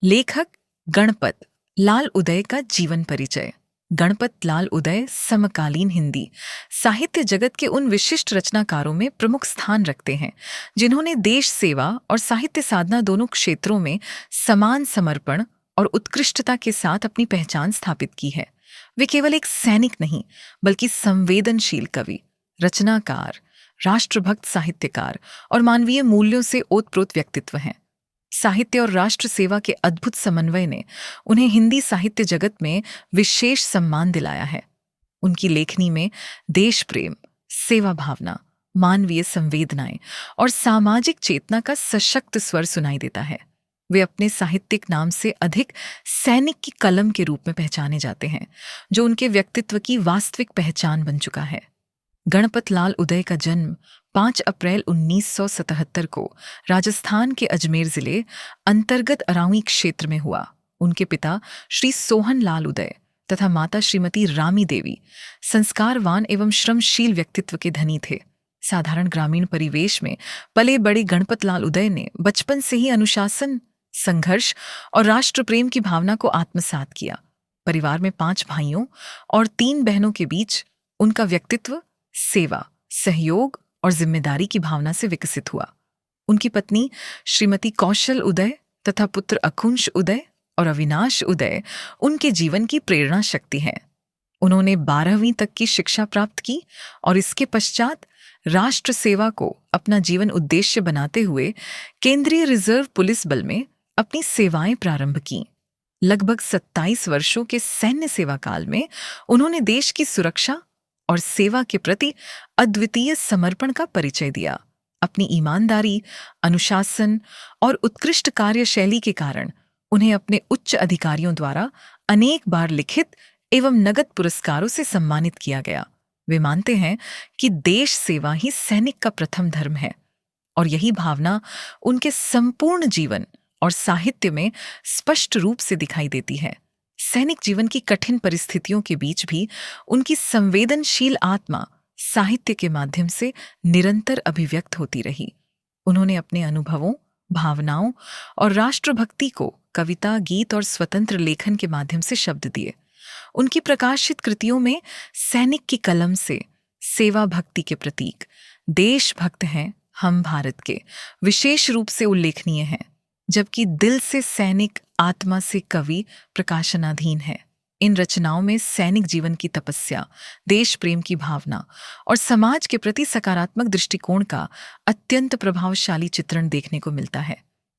लेखक गणपत लाल उदय का जीवन परिचय। गणपत लाल उदय समकालीन हिंदी साहित्य जगत के उन विशिष्ट रचनाकारों में प्रमुख स्थान रखते हैं जिन्होंने देश सेवा और साहित्य साधना दोनों क्षेत्रों में समान समर्पण और उत्कृष्टता के साथ अपनी पहचान स्थापित की है। वे केवल एक सैनिक नहीं बल्कि संवेदनशील कवि, रचनाकार, राष्ट्रभक्त साहित्यकार और मानवीय मूल्यों से ओतप्रोत व्यक्तित्व हैं। साहित्य और राष्ट्र सेवा के अद्भुत समन्वय ने उन्हें हिंदी साहित्य जगत में विशेष सम्मान दिलाया है। उनकी लेखनी में देश प्रेम, सेवा भावना, मानवीय संवेदनाएं और सामाजिक चेतना का सशक्त स्वर सुनाई देता है। वे अपने साहित्यिक नाम से अधिक सैनिक की कलम के रूप में पहचाने जाते हैं, जो उनके व्यक्तित्व की वास्तविक पहचान बन चुका है। गणपत लाल उदय का जन्म 5 अप्रैल 1977 को राजस्थान के अजमेर जिले अंतर्गत अराउई क्षेत्र में हुआ। उनके पिता श्री सोहन लाल उदय तथा माता श्रीमती रामी देवी संस्कारवान एवं श्रमशील व्यक्तित्व के धनी थे। साधारण ग्रामीण परिवेश में पले बड़े गणपत लाल उदय ने बचपन से ही अनुशासन, संघर्ष और राष्ट्र प्रेम की भावना को आत्मसात किया। परिवार में 5 भाइयों और 3 बहनों के बीच उनका व्यक्तित्व सेवा, सहयोग और जिम्मेदारी की भावना से विकसित हुआ। उनकी पत्नी श्रीमती कौशल उदय तथा पुत्र अकुंश उदय और अविनाश उदय उनके जीवन की प्रेरणा शक्ति हैं। उन्होंने 12वीं तक की शिक्षा प्राप्त की और इसके पश्चात राष्ट्र सेवा को अपना जीवन उद्देश्य बनाते हुए केंद्रीय रिजर्व पुलिस बल में अपनी सेवाएं प्रारंभ की। लगभग 27 वर्षों के सैन्य सेवा काल में उन्होंने देश की सुरक्षा और सेवा के प्रति अद्वितीय समर्पण का परिचय दिया। अपनी ईमानदारी, अनुशासन और उत्कृष्ट कार्यशैली के कारण उन्हें अपने उच्च अधिकारियों द्वारा अनेक बार लिखित एवं नगद पुरस्कारों से सम्मानित किया गया। वे मानते हैं कि देश सेवा ही सैनिक का प्रथम धर्म है और यही भावना उनके संपूर्ण जीवन और साहित्य में स्पष्ट रूप से दिखाई देती है। सैनिक जीवन की कठिन परिस्थितियों के बीच भी उनकी संवेदनशील आत्मा साहित्य के माध्यम से निरंतर अभिव्यक्त होती रही। उन्होंने अपने अनुभवों, भावनाओं और राष्ट्रभक्ति को कविता, गीत और स्वतंत्र लेखन के माध्यम से शब्द दिए। उनकी प्रकाशित कृतियों में सैनिक की कलम से सेवा भक्ति के प्रतीक देशभक्त हैं हम भारत के विशेष रूप से उल्लेखनीय हैं, जबकि दिल से सैनिक, आत्मा से कवि प्रकाशनाधीन है। इन रचनाओं में सैनिक जीवन की तपस्या, देश प्रेम की भावना और समाज के प्रति सकारात्मक दृष्टिकोण का अत्यंत प्रभावशाली चित्रण देखने को मिलता है।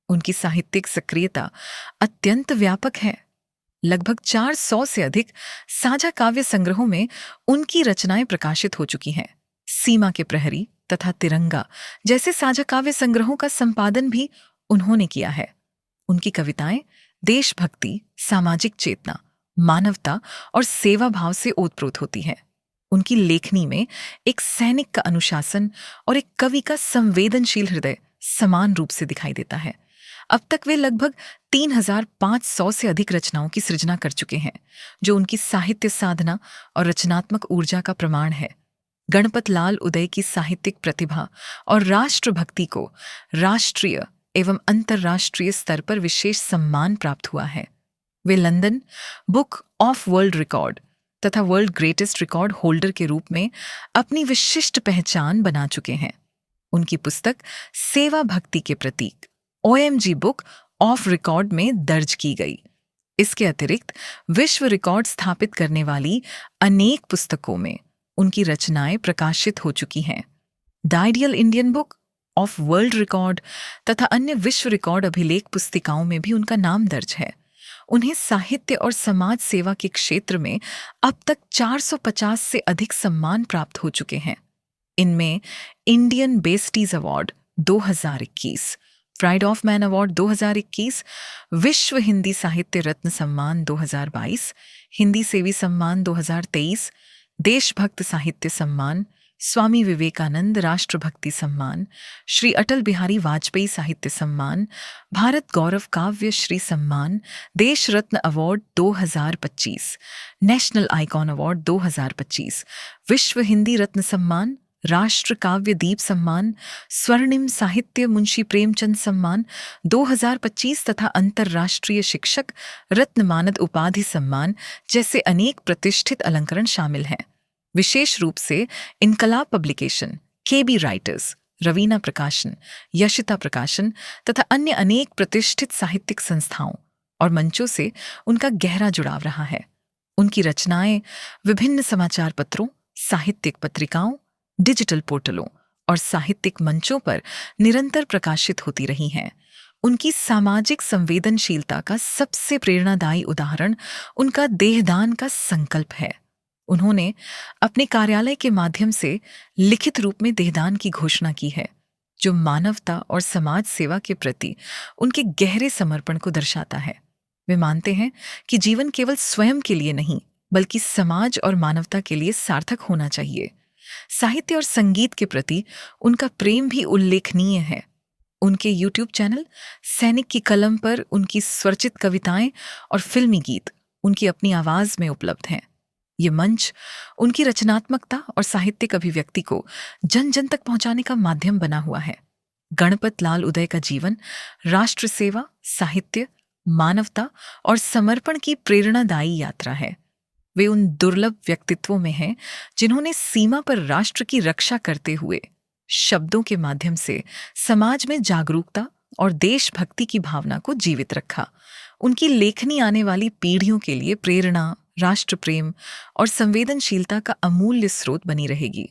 उनकी साहित्यिक सक्रियता अत्यंत व्यापक है। लगभग 400 से अधिक साझा काव्य संग्रहों में उनकी रचनाएं प्रकाशित हो चुकी हैं। सीमा के प्रहरी तथा तिरंगा जैसे साझा काव्य संग्रहों का संपादन भी उन्होंने किया है। उनकी कविताएं देशभक्ति, सामाजिक चेतना, मानवता और सेवा भाव से ओतप्रोत होती हैं। उनकी लेखनी में एक सैनिक का अनुशासन और एक कवि का संवेदनशील हृदय समान रूप से दिखाई देता है। अब तक वे लगभग 3500 से अधिक रचनाओं की सृजना कर चुके हैं, जो उनकी साहित्य साधना और रचनात्मक ऊर्जा का प्रमाण है। गणपत लाल उदय की साहित्यिक प्रतिभा और राष्ट्रभक्ति को राष्ट्रीय एवं अंतर्राष्ट्रीय स्तर पर विशेष सम्मान प्राप्त हुआ है। वे London book of world record तथा वर्ल्ड ग्रेटेस्ट रिकॉर्ड होल्डर के रूप में अपनी विशिष्ट पहचान बना चुके हैं। उनकी पुस्तक सेवा भक्ति के प्रतीक OMG बुक ऑफ रिकॉर्ड में दर्ज की गई। इसके अतिरिक्त विश्व रिकॉर्ड स्थापित करने वाली अनेक पुस्तकों में उनकी रचनाएं प्रकाशित हो चुकी हैं। The ideal Indian book of world record तथा अन्य विश्व रिकॉर्ड अभिलेख पुस्तिकाओं में भी उनका नाम दर्ज है। उन्हें साहित्य और समाज सेवा के क्षेत्र में अब तक 450 से अधिक सम्मान प्राप्त हो चुके हैं। इनमें Indian besties award 2021, pride of man award 2021, विश्व हिंदी साहित्य रत्न सम्मान 2022, हिंदी सेवी सम्मान 2023, देशभक्त साहित्य सम्मान, स्वामी विवेकानंद राष्ट्रभक्ति सम्मान, श्री अटल बिहारी वाजपेयी साहित्य सम्मान, भारत गौरव काव्य श्री सम्मान, देश रत्न अवार्ड 2025, नेशनल आइकॉन अवार्ड 2025, विश्व हिंदी रत्न सम्मान, राष्ट्र काव्य दीप सम्मान, स्वर्णिम साहित्य मुंशी प्रेमचंद सम्मान 2025 तथा अंतर्राष्ट्रीय शिक्षक रत्न मानद उपाधि सम्मान जैसे अनेक प्रतिष्ठित अलंकरण शामिल हैं। विशेष रूप से इनकलाब पब्लिकेशन, केबी राइटर्स, रवीना प्रकाशन, यशिता प्रकाशन तथा अन्य अनेक प्रतिष्ठित साहित्यिक संस्थाओं और मंचों से उनका गहरा जुड़ाव रहा है। उनकी रचनाएं विभिन्न समाचार पत्रों, साहित्यिक पत्रिकाओं, डिजिटल पोर्टलों और साहित्यिक मंचों पर निरंतर प्रकाशित होती रही हैं। उनकी सामाजिक संवेदनशीलता का सबसे प्रेरणादायी उदाहरण उनका देहदान का संकल्प है। उन्होंने अपने कार्यालय के माध्यम से लिखित रूप में देहदान की घोषणा की है, जो मानवता और समाज सेवा के प्रति उनके गहरे समर्पण को दर्शाता है। वे मानते हैं कि जीवन केवल स्वयं के लिए नहीं, बल्कि समाज और मानवता के लिए सार्थक होना चाहिए। साहित्य और संगीत के प्रति उनका प्रेम भी उल्लेखनीय है। उनके यूट्यूब चैनल सैनिक की कलम पर उनकी स्वरचित कविताएं और फिल्मी गीत उनकी अपनी आवाज में उपलब्ध हैं। ये मंच उनकी रचनात्मकता और साहित्यिक अभिव्यक्ति को जन जन तक पहुंचाने का माध्यम बना हुआ है। गणपत लाल उदय का जीवन राष्ट्र सेवा, साहित्य, मानवता और समर्पण की प्रेरणादायी यात्रा है। वे उन दुर्लभ व्यक्तित्वों में हैं जिन्होंने सीमा पर राष्ट्र की रक्षा करते हुए शब्दों के माध्यम से समाज में जागरूकता और देशभक्ति की भावना को जीवित रखा। उनकी लेखनी आने वाली पीढ़ियों के लिए प्रेरणा, राष्ट्र प्रेम और संवेदनशीलता का अमूल्य स्रोत बनी रहेगी।